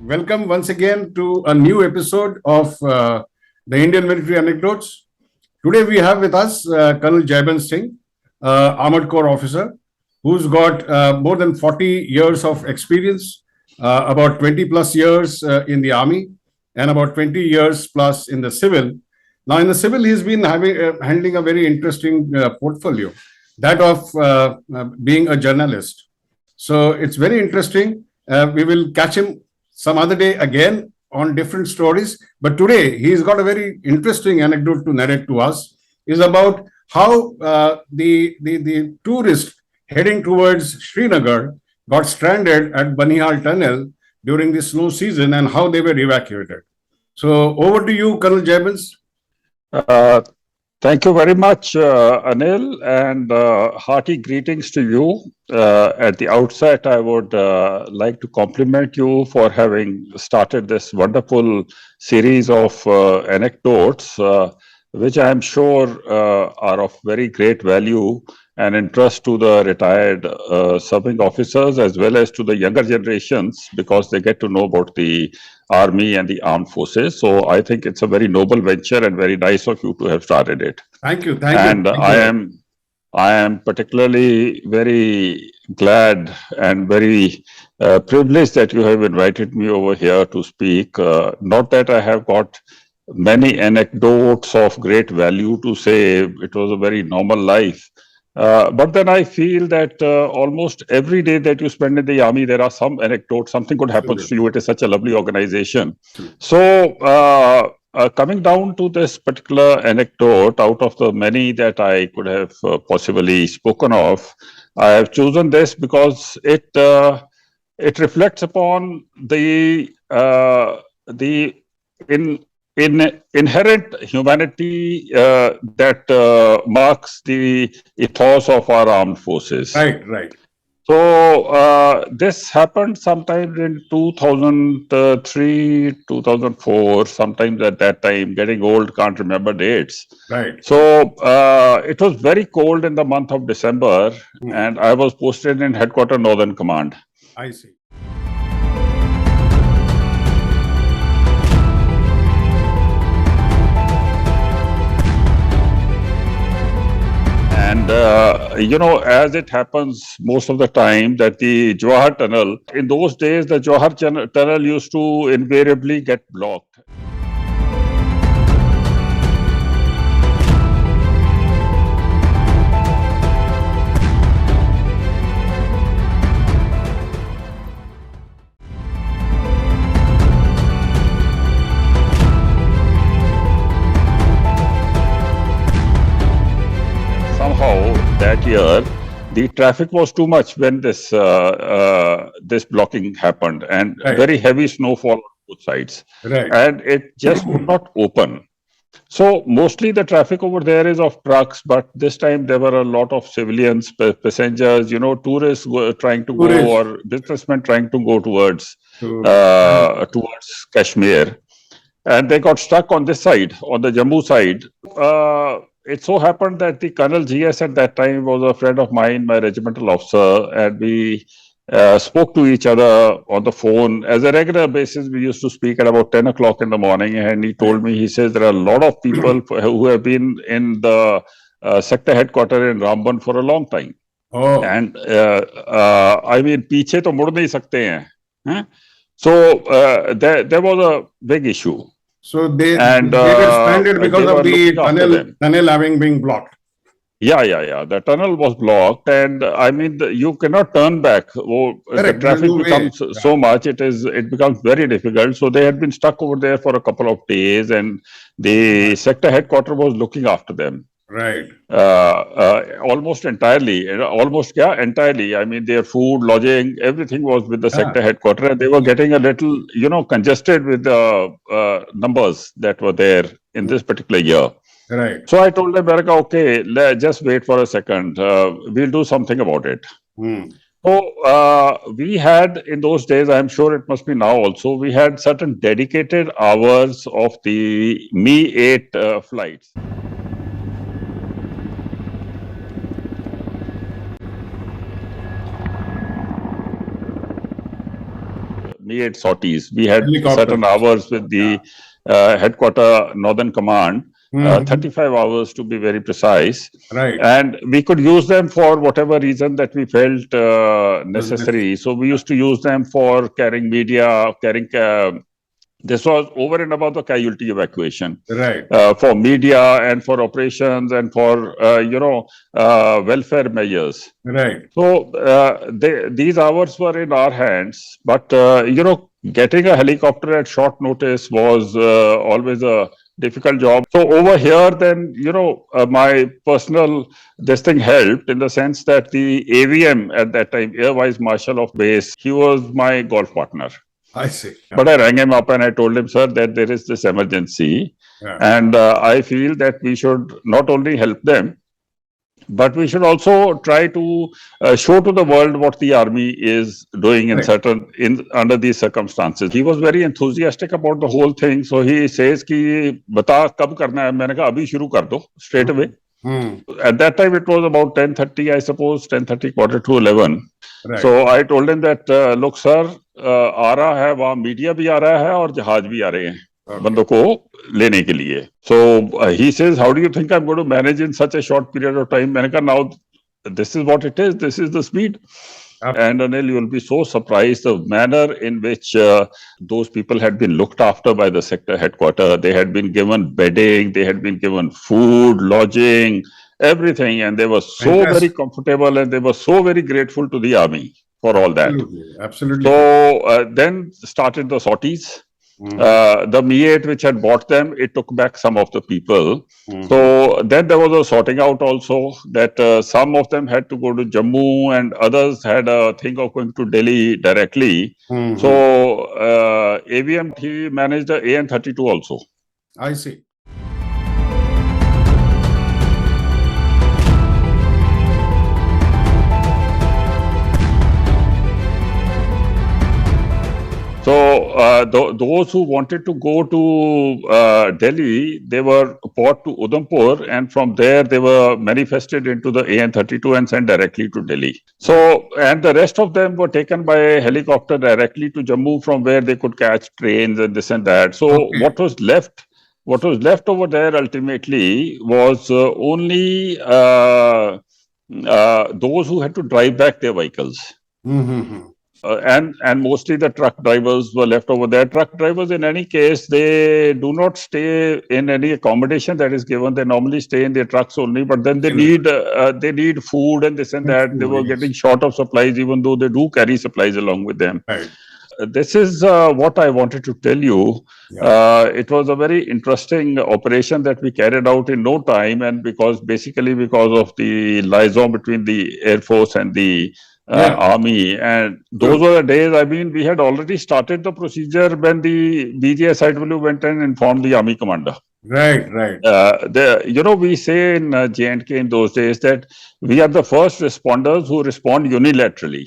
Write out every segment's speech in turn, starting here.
Welcome once again to a new episode of the Indian Military Anecdotes. Today we have with us Colonel Jaiban Singh, Armored Corps officer, who's got more than 40 years of experience, about 20 plus years in the Army, and about 20 years plus in the civil. Now, in the civil, he's been handling a very interesting portfolio, that of being a journalist. So it's very interesting. We will catch him some other day again on different stories. But today, he's got a very interesting anecdote to narrate to us. Is about how the tourist heading towards Srinagar got stranded at Banihal Tunnel during the snow season and how they were evacuated. So over to you, Colonel Jebens. Thank you very much, Anil, and hearty greetings to you. At the outset, I would like to compliment you for having started this wonderful series of anecdotes, which I am sure are of very great value and interest to the retired serving officers as well as to the younger generations, because they get to know about the Army and the armed forces. So I think it's a very noble venture and very nice of you to have started it. Thank you. And I am particularly very glad and very privileged that you have invited me over here to speak. Not that I have got many anecdotes of great value to say. It was a very normal life. But then I feel that almost every day that you spend in the Army, there are some anecdotes, something good happens to you. It is such a lovely organization. So coming down to this particular anecdote, out of the many that I could have possibly spoken of, I have chosen this because it reflects upon the inherent humanity that marks the ethos of our armed forces. Right. So this happened sometime in 2003, 2004, sometimes at that time, getting old, can't remember dates. Right. So it was very cold in the month of December, and I was posted in Headquarters Northern Command. I see. And, as it happens most of the time that the Jawahar Tunnel, in those days, the Jawahar Tunnel used to invariably get blocked. That year, the traffic was too much when this blocking happened, and very heavy snowfall on both sides, and it just would not open. So mostly the traffic over there is of trucks, but this time there were a lot of civilians, passengers, tourists trying to go, or businessmen trying to go towards Kashmir, and they got stuck on this side, on the Jammu side. It so happened that the Colonel GS at that time was a friend of mine, my regimental officer, and we spoke to each other on the phone. As a regular basis, we used to speak at about 10 o'clock in the morning, and he told me, he says, there are a lot of people who have been in the sector headquarters in Ramban for a long time. Oh. And I mean, पीछे तो मुड़ नहीं सकते हैं. So there was a big issue. So they were stranded because of the tunnel having been blocked. Yeah. The tunnel was blocked, and I mean, you cannot turn back. The traffic becomes so much, it becomes very difficult. So they had been stuck over there for a couple of days, and the sector headquarters was looking after them. Right. Almost entirely. I mean, their food, lodging, everything was with the sector headquarters, and they were getting a little, congested with the numbers that were there in this particular year. Right. So I told America, okay, just wait for a second. We'll do something about it. So we had, in those days, I'm sure it must be now also, we had certain dedicated hours of the Mi-8 flights. made sorties. We had certain Helicopters. hours with the headquarter Northern Command, Mhm. 35 hours to be very precise. Right. And we could use them for whatever reason that we felt Was necessary. So we used to use them for carrying media, carrying. This was over and above the casualty evacuation. Right. For media and for operations and for welfare measures. Right. So these hours were in our hands, but getting a helicopter at short notice was always a difficult job. So over here, then my personal this thing helped in the sense that the AVM at that time, Air Vice Marshal of Base, he was my golf partner. I see. Yeah. But I rang him up and I told him, sir, that there is this emergency, Yeah. and I feel that we should not only help them, but we should also try to show to the world what the army is doing in Right. under these circumstances. He was very enthusiastic about the whole thing. So he says कि बता कब करना है? मैंने कहा अभी शुरू कर दो straight away. At that time it was about 10:30, I suppose, 10:30, quarter to 11. Right. So I told him that look sir, आ रहा है, वहाँ मीडिया भी आ रहा है और जहाज भी आ रहे हैं बंदों को लेने के लिए. So he says, how do you think I'm going to manage in such a short period of time? मैंने कहा, now this is what it is, this is the speed. And Anil, you will be so surprised the manner in which those people had been looked after by the sector headquarters. They had been given bedding, they had been given food, lodging, everything, and they were so very comfortable, and they were so very grateful to the army for all that. Absolutely. So then started the sorties. The Mi-8 which had bought them, it took back some of the people. So then there was a sorting out also that some of them had to go to Jammu and others had a thing of going to Delhi directly. So AVM, he managed the AN-32 also. I see. So those who wanted to go to Delhi, they were brought to Udhampur, and from there they were manifested into the AN-32 and sent directly to Delhi. So, and the rest of them were taken by helicopter directly to Jammu, from where they could catch trains and this and that. So what was left over there ultimately was only those who had to drive back their vehicles. And mostly the truck drivers were left over there. Truck drivers, in any case, they do not stay in any accommodation that is given. They normally stay in their trucks only, but then they need food and this and that. They were getting short of supplies, even though they do carry supplies along with them. Right. This is what I wanted to tell you. It was a very interesting operation that we carried out in no time, and because of the liaison between the Air Force and the army, and those were the days. I mean, we had already started the procedure when the BGSIW went and informed the army commander. Right, right. We say in J&K in those days that we are the first responders who respond unilaterally.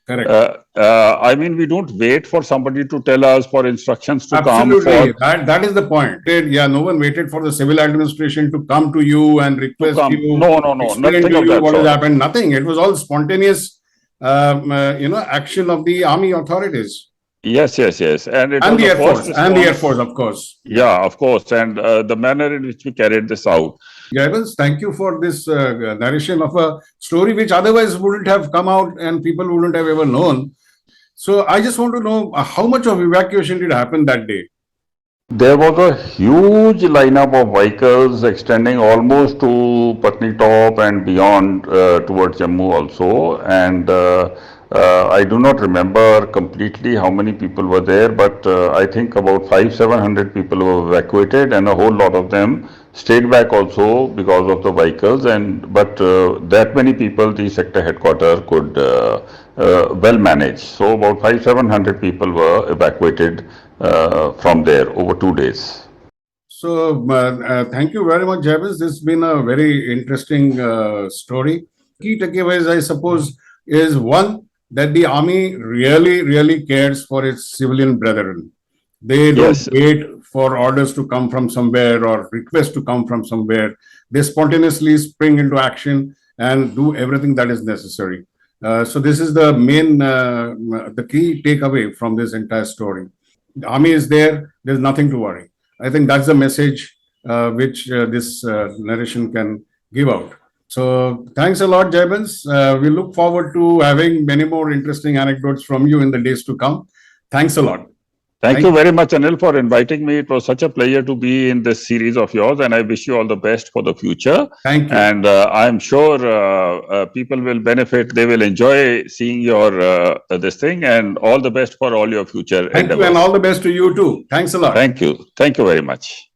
Correct. I mean, we don't wait for somebody to tell us, for instructions to come. Absolutely. That is the point. Yeah, no one waited for the civil administration to come to you and request you. No. Nothing to of you that what has sort. happened. Nothing. It was all spontaneous, action of the army authorities. Yes. And the Air Force. And the Air Force, of course. Yeah, of course. And the manner in which we carried this out. Jayavans, thank you for this narration of a story which otherwise wouldn't have come out and people wouldn't have ever known. So I just want to know how much of evacuation did happen that day? There was a huge lineup of vehicles extending almost to Patni Top and beyond towards Jammu also. And I do not remember completely how many people were there, but I think about 500-700 people were evacuated, and a whole lot of them stayed back also because of the vehicles. But that many people the sector headquarters could well manage. So about 500-700 people were evacuated from there over 2 days. So thank you very much, Jayavans. This has been a very interesting story. Key takeaways, I suppose, is one, that the army really cares for its civilian brethren. They don't wait for orders to come from somewhere or requests to come from somewhere. They spontaneously spring into action and do everything that is necessary. So this is the main, the key takeaway from this entire story. The army is there. There's nothing to worry. I think that's the message which this narration can give out. So thanks a lot, Jaybans. We look forward to having many more interesting anecdotes from you in the days to come. Thanks a lot. Thank you very much, Anil, for inviting me. It was such a pleasure to be in this series of yours, and I wish you all the best for the future. Thank you. And I'm sure people will benefit. They will enjoy seeing your this thing, and all the best for all your future Thank endeavors. you, and all the best to you too. Thanks a lot. Thank you. Thank you very much.